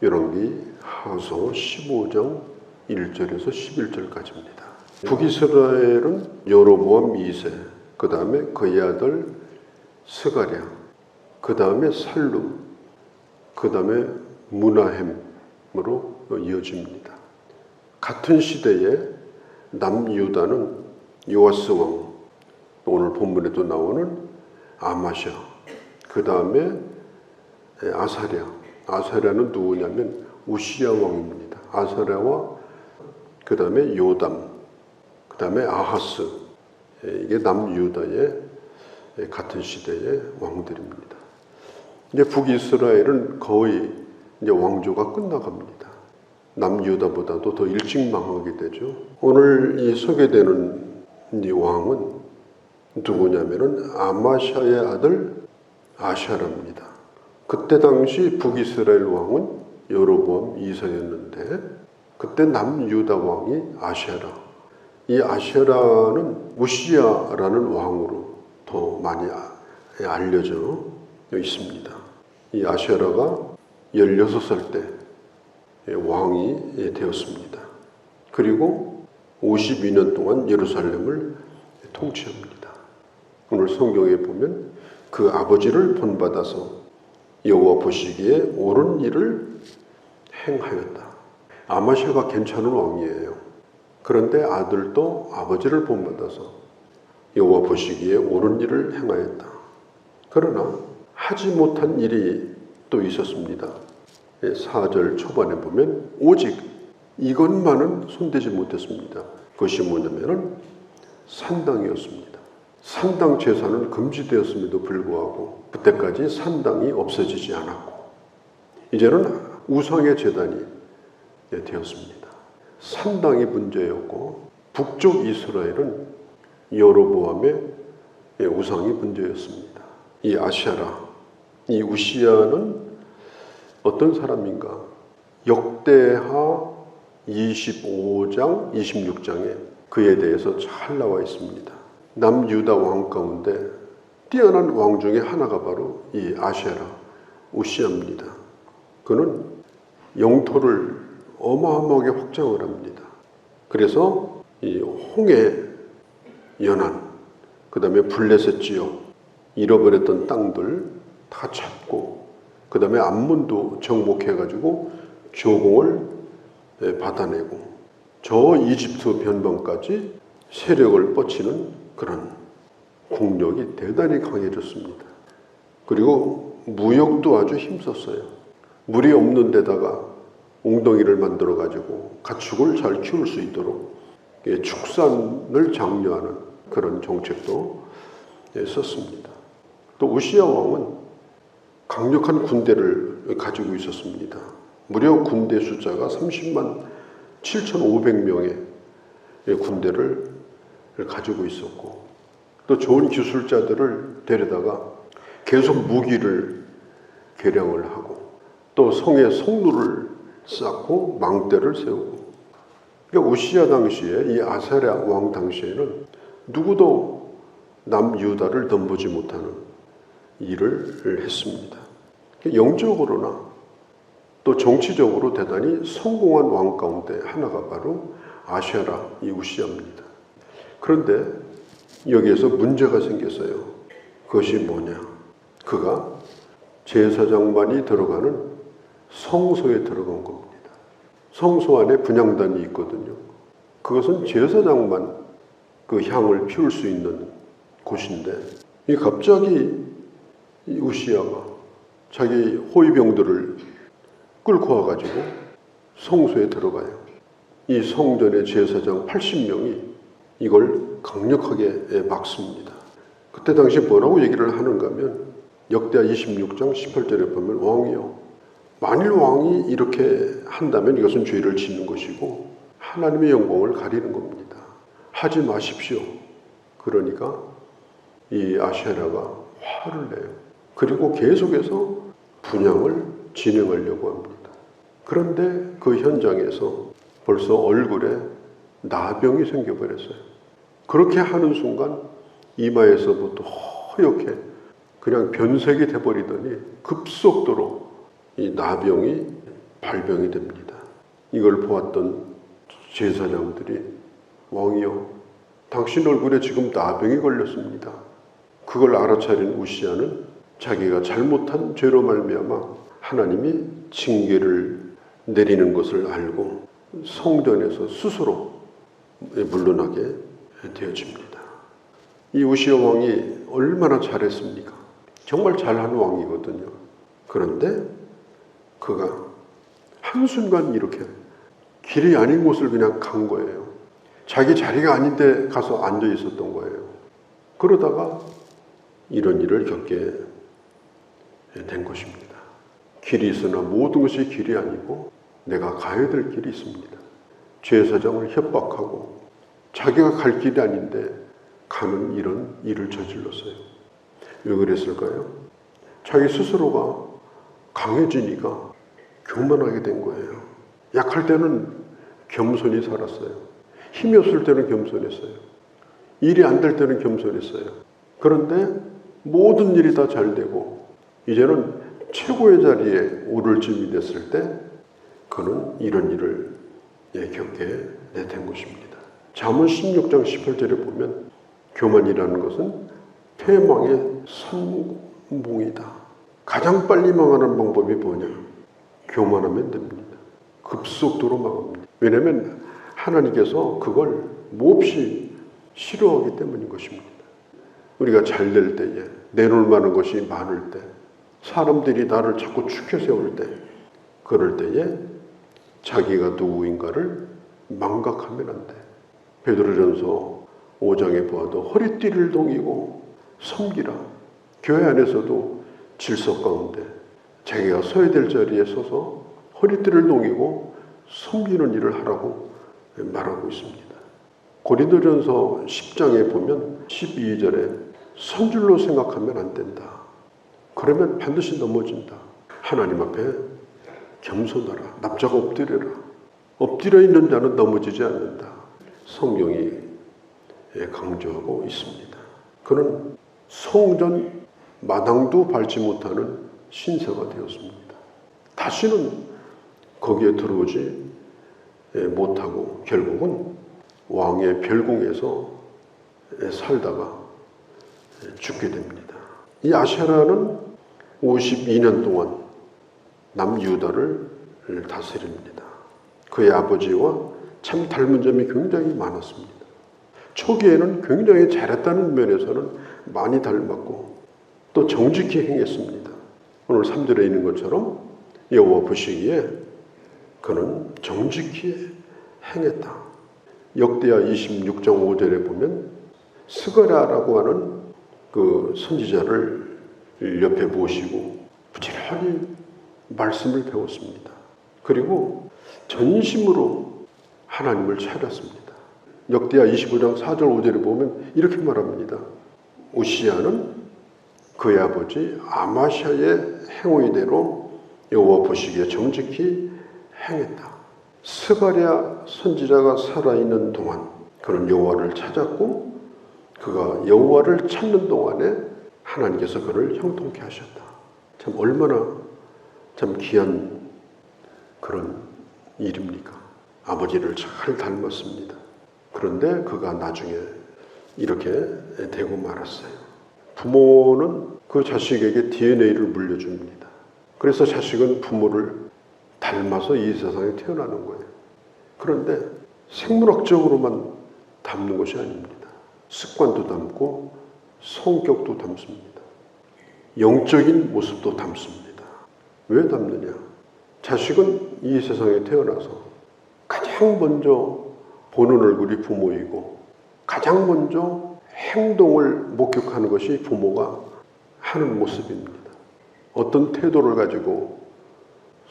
열왕기하서 15장 1절에서 11절까지입니다. 북이스라엘은 여로보암 2세, 그 다음에 그의 아들 스가랴, 그 다음에 살룸, 그 다음에 무나햄으로 이어집니다. 같은 시대에 남유다는 요아스 왕, 오늘 본문에도 나오는 아마샤, 그 다음에 아사랴는 누구냐면 우시야 왕입니다. 아사랴와 그 다음에 요담, 그 다음에 아하스, 이게 남유다의 같은 시대의 왕들입니다. 이제 북이스라엘은 거의 이제 왕조가 끝나갑니다. 남유다보다도 더 일찍 망하게 되죠. 오늘 이 소개되는 이 왕은 누구냐면은 아마샤의 아들 아샤라입니다. 그때 당시 북이스라엘 왕은 여로보암 2세였는데 그때 남유다 왕이 아샤라. 이 아샤라는 우시야라는 왕으로 더 많이 알려져 있습니다. 이 아샤라가 16살 때 왕이 되었습니다. 그리고 52년 동안 예루살렘을 통치합니다. 오늘 성경에 보면 그 아버지를 본받아서 여호와 보시기에 옳은 일을 행하였다. 아마샤가 괜찮은 왕이에요. 그런데 아들도 아버지를 본받아서 여호와 보시기에 옳은 일을 행하였다. 그러나 하지 못한 일이 또 있었습니다. 4절 초반에 보면 오직 이것만은 손대지 못했습니다. 그것이 뭐냐면 산당이었습니다. 산당 제사는 금지되었음에도 불구하고 그때까지 산당이 없어지지 않았고 이제는 우상의 제단이 되었습니다. 산당이 문제였고 북쪽 이스라엘은 여로보암의 우상이 문제였습니다. 이 아샤라, 이 우시야는 어떤 사람인가? 역대하 25장, 26장에 그에 대해서 잘 나와 있습니다. 남유다 왕 가운데 뛰어난 왕 중에 하나가 바로 이 아샤라, 우시야입니다. 그는 영토를 어마어마하게 확장을 합니다. 그래서 이 홍해 연안, 그 다음에 블레셋 지역, 잃어버렸던 땅들 다 찾고 그 다음에 암몬도 정복해가지고 조공을 받아내고 저 이집트 변방까지 세력을 뻗치는 그런 국력이 대단히 강해졌습니다. 그리고 무역도 아주 힘썼어요. 물이 없는 데다가 웅덩이를 만들어가지고 가축을 잘 키울 수 있도록 축산을 장려하는 그런 정책도 썼습니다. 또 우시야 왕은 강력한 군대를 가지고 있었습니다. 무려 군대 숫자가 30만 7,500명의 군대를 가지고 있었고 또 좋은 기술자들을 데려다가 계속 무기를 개량을 하고 또 성에 성루를 쌓고 망대를 세우고 그러니까 우시야 당시에 이 아사랴 왕 당시에는 누구도 남유다를 넘보지 못하는 일을 했습니다. 영적으로나 또 정치적으로 대단히 성공한 왕 가운데 하나가 바로 아샤라 이 우시야입니다. 그런데 여기에서 문제가 생겼어요. 그것이 뭐냐? 그가 제사장만이 들어가는 성소에 들어간 겁니다. 성소 안에 분향단이 있거든요. 그것은 제사장만 그 향을 피울 수 있는 곳인데 갑자기 이 우시야가 자기 호위병들을 끌고 와가지고 성소에 들어가요. 이 성전의 제사장 80명이 이걸 강력하게 막습니다. 그때 당시 뭐라고 얘기를 하는가 하면 역대하 26장 18절에 보면 왕이요, 만일 왕이 이렇게 한다면 이것은 죄를 짓는 것이고 하나님의 영광을 가리는 겁니다. 하지 마십시오. 그러니까 이 아샤라가 화를 내요. 그리고 계속해서 분향을 진행하려고 합니다. 그런데 그 현장에서 벌써 얼굴에 나병이 생겨버렸어요. 그렇게 하는 순간 이마에서부터 허옇게 그냥 변색이 돼버리더니 급속도로 이 나병이 발병이 됩니다. 이걸 보았던 제사장들이 왕이여, 당신 얼굴에 지금 나병이 걸렸습니다. 그걸 알아차린 우시야는 자기가 잘못한 죄로 말미암아 하나님이 징계를 내리는 것을 알고 성전에서 스스로 물러나게 되어집니다. 이 우시야 왕이 얼마나 잘했습니까? 정말 잘한 왕이거든요. 그런데 그가 한순간 이렇게 길이 아닌 곳을 그냥 간 거예요. 자기 자리가 아닌데 가서 앉아 있었던 거예요. 그러다가 이런 일을 겪게 된 것입니다. 길이 있으나 모든 것이 길이 아니고 내가 가야 될 길이 있습니다. 제사장을 협박하고 자기가 갈 길이 아닌데 가는 이런 일을 저질렀어요. 왜 그랬을까요? 자기 스스로가 강해지니까 교만하게 된 거예요. 약할 때는 겸손히 살았어요. 힘이 없을 때는 겸손했어요. 일이 안 될 때는 겸손했어요. 그런데 모든 일이 다 잘 되고 이제는 최고의 자리에 오를 쯤이 됐을 때 그는 이런 일을 겪게 된 것입니다. 잠언 16장 18절에 보면 교만이라는 것은 패망의 선봉이다. 가장 빨리 망하는 방법이 뭐냐? 교만하면 됩니다. 급속도로 망합니다. 왜냐하면 하나님께서 그걸 몹시 싫어하기 때문인 것입니다. 우리가 잘 될 때에, 내놓을 만한 것이 많을 때, 사람들이 나를 자꾸 축혀 세울 때, 그럴 때에 자기가 누구인가를 망각하면 안 돼. 베드로전서 5장에 보아도 허리띠를 동이고 섬기라. 교회 안에서도 질서 가운데 자기가 서야 될 자리에 서서 허리띠를 동이고 섬기는 일을 하라고 말하고 있습니다. 고린도전서 10장에 보면 12절에 선줄로 생각하면 안 된다. 그러면 반드시 넘어진다. 하나님 앞에 겸손하라. 납작 엎드려라. 엎드려 있는 자는 넘어지지 않는다. 성경이 강조하고 있습니다. 그는 성전 마당도 밟지 못하는 신세가 되었습니다. 다시는 거기에 들어오지 못하고 결국은 왕의 별궁에서 살다가 죽게 됩니다. 이 아세라는 52년 동안 남유다를 다스립니다. 그의 아버지와 참 닮은 점이 굉장히 많았습니다. 초기에는 굉장히 잘했다는 면에서는 많이 닮았고 또 정직히 행했습니다. 오늘 3절에 있는 것처럼 여호와 보시기에 그는 정직히 행했다. 역대하 26장 5절에 보면 스가랴라고 하는 그 선지자를 옆에 모시고 부지런히 말씀을 배웠습니다. 그리고 전심으로 하나님을 찾았습니다. 역대하 25장 4절 5절에 보면 이렇게 말합니다. 우시야는 그의 아버지 아마샤의 행위대로 여호와 보시기에 정직히 행했다. 스가랴 선지자가 살아있는 동안 그는 여호와를 찾았고 그가 여호와를 찾는 동안에 하나님께서 그를 형통케 하셨다. 참 얼마나 참 귀한 그런 일입니까? 아버지를 잘 닮았습니다. 그런데 그가 나중에 이렇게 되고 말았어요. 부모는 그 자식에게 DNA를 물려줍니다. 그래서 자식은 부모를 닮아서 이 세상에 태어나는 거예요. 그런데 생물학적으로만 닮는 것이 아닙니다. 습관도 닮고 성격도 닮습니다. 영적인 모습도 닮습니다. 왜 닮느냐? 자식은 이 세상에 태어나서 가장 먼저 보는 얼굴이 부모이고 가장 먼저 행동을 목격하는 것이 부모가 하는 모습입니다. 어떤 태도를 가지고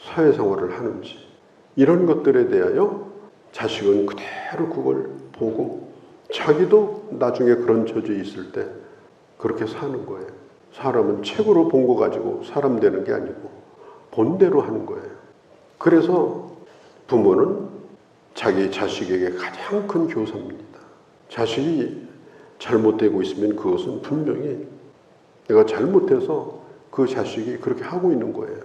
사회생활을 하는지 이런 것들에 대하여 자식은 그대로 그걸 보고 자기도 나중에 그런 처지에 있을 때 그렇게 사는 거예요. 사람은 책으로 본 거 가지고 사람 되는 게 아니고 본대로 하는 거예요. 그래서 부모는 자기 자식에게 가장 큰 교사입니다. 자식이 잘못되고 있으면 그것은 분명히 내가 잘못해서 그 자식이 그렇게 하고 있는 거예요.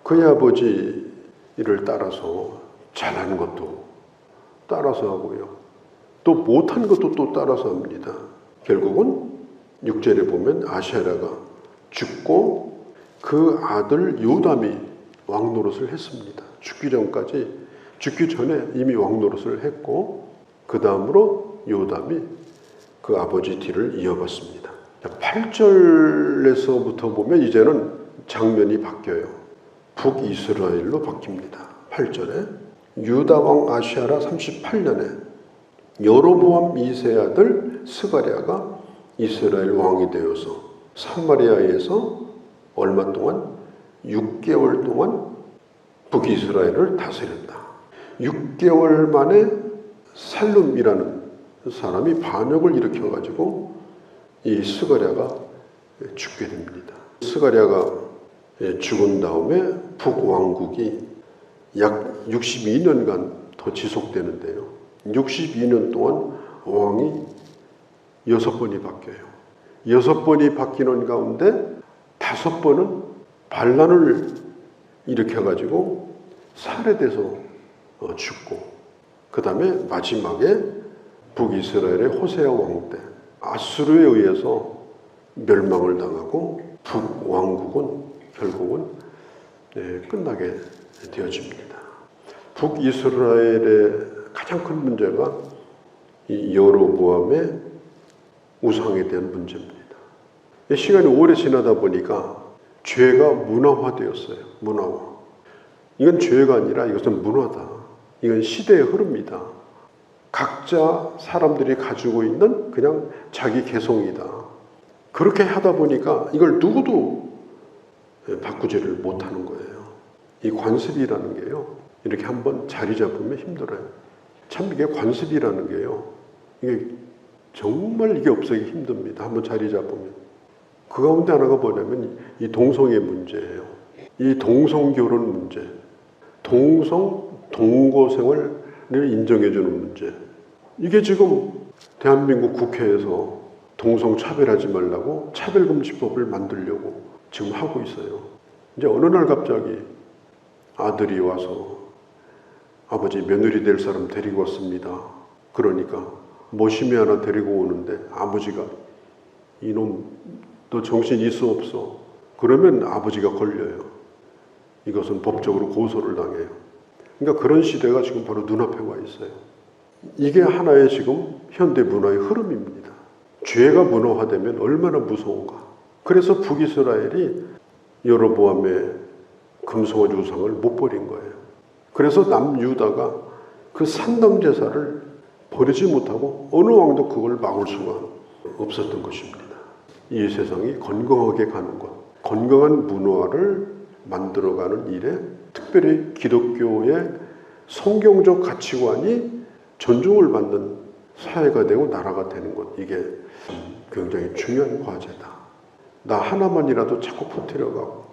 그의 아버지 이를 따라서 잘하는 것도 따라서 하고요. 또 못한 것도 또 따라서 합니다. 결국은 6절에 보면 아시아라가 죽고 그 아들 요담이 왕노릇을 했습니다. 죽기 전에 이미 왕노릇을 했고 그 다음으로 요담이 그 아버지 뒤를 이어봤습니다. 8절에서부터 보면 이제는 장면이 바뀌어요. 북이스라엘로 바뀝니다. 8절에 유다 왕 아시아라 38년에 여로보암 2세 아들 스가랴가 이스라엘 왕이 되어서 사마리아에서 얼마 동안 6개월 동안 북이스라엘을 다스렸다. 6개월 만에 살룸이라는 사람이 반역을 일으켜가지고 이 스가랴가 죽게 됩니다. 스가랴가 죽은 다음에 북왕국이 약 62년간 더 지속되는데요. 62년 동안 왕이 6번이 바뀌어요. 6번이 바뀌는 가운데 5번은 반란을 일으켜가지고 살해돼서 죽고, 그 다음에 마지막에 북이스라엘의 호세아 왕 때 아수르에 의해서 멸망을 당하고 북왕국은 결국은 끝나게 되어집니다. 북이스라엘의 가장 큰 문제가 이 여로보암의 우상에 대한 문제입니다. 시간이 오래 지나다 보니까 죄가 문화화되었어요. 문화화. 이건 죄가 아니라 이것은 문화다. 이건 시대의 흐름이다. 각자 사람들이 가지고 있는 그냥 자기 개성이다. 그렇게 하다 보니까 이걸 누구도 바꾸지를 못하는 거예요. 이 관습이라는 게요, 이렇게 한번 자리 잡으면 힘들어요. 참 이게 관습이라는 게요, 이게 정말 이게 없애기 힘듭니다. 한번 자리 잡으면. 그 가운데 하나가 뭐냐면 이 동성애 문제예요. 이 동성결혼 문제, 동거생활을 인정해주는 문제. 이게 지금 대한민국 국회에서 동성 차별하지 말라고 차별금지법을 만들려고 지금 하고 있어요. 이제 어느 날 갑자기 아들이 와서 아버지 며느리 될 사람 데리고 왔습니다. 그러니까 모심이 하나 데리고 오는데 아버지가 이놈 너 정신 있어 없어? 그러면 아버지가 걸려요. 이것은 법적으로 고소를 당해요. 그러니까 그런 시대가 지금 바로 눈앞에 와 있어요. 이게 하나의 지금 현대 문화의 흐름입니다. 죄가 문화화되면 얼마나 무서운가. 그래서 북이스라엘이 여로보암의 금송아지 우상을 못 버린 거예요. 그래서 남유다가 그 산당제사를 버리지 못하고 어느 왕도 그걸 막을 수가 없었던 것입니다. 이 세상이 건강하게 가는 것, 건강한 문화를 만들어가는 일에 특별히 기독교의 성경적 가치관이 존중을 받는 사회가 되고 나라가 되는 것, 이게 굉장히 중요한 과제다. 나 하나만이라도 자꾸 퍼뜨려가고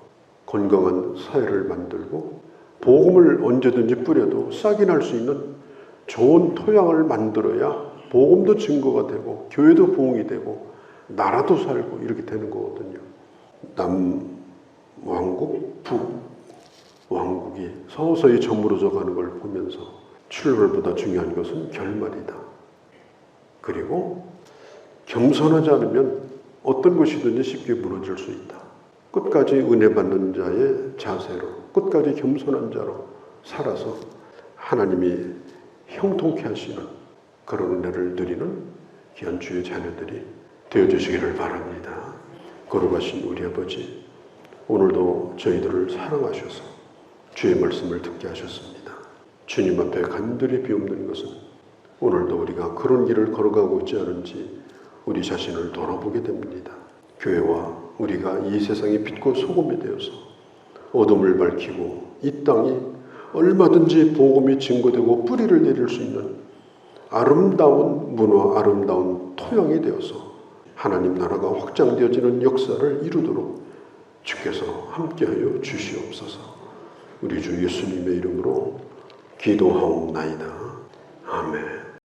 건강한 사회를 만들고 복음을 언제든지 뿌려도 싹이 날 수 있는 좋은 토양을 만들어야 복음도 증거가 되고 교회도 부흥이 되고 나라도 살고 이렇게 되는 거거든요. 남왕국, 북왕국이 서서히 저물어져 가는 걸 보면서 출발보다 중요한 것은 결말이다. 그리고 겸손하지 않으면 어떤 것이든지 쉽게 무너질 수 있다. 끝까지 은혜 받는 자의 자세로, 끝까지 겸손한 자로 살아서 하나님이 형통케 하시는 그런 은혜를 누리는 귀한 주의 자녀들이 되어주시기를 바랍니다. 거룩하신 우리 아버지, 오늘도 저희들을 사랑하셔서 주의 말씀을 듣게 하셨습니다. 주님 앞에 간절히 비옵는 것은 오늘도 우리가 그런 길을 걸어가고 있지 않은지 우리 자신을 돌아보게 됩니다. 교회와 우리가 이 세상의 빛과 소금이 되어서 어둠을 밝히고 이 땅이 얼마든지 복음이 증거되고 뿌리를 내릴 수 있는 아름다운 문화, 아름다운 토양이 되어서 하나님 나라가 확장되어지는 역사를 이루도록 주께서 함께하여 주시옵소서. 우리 주 예수님의 이름으로 기도하옵나이다. 아멘.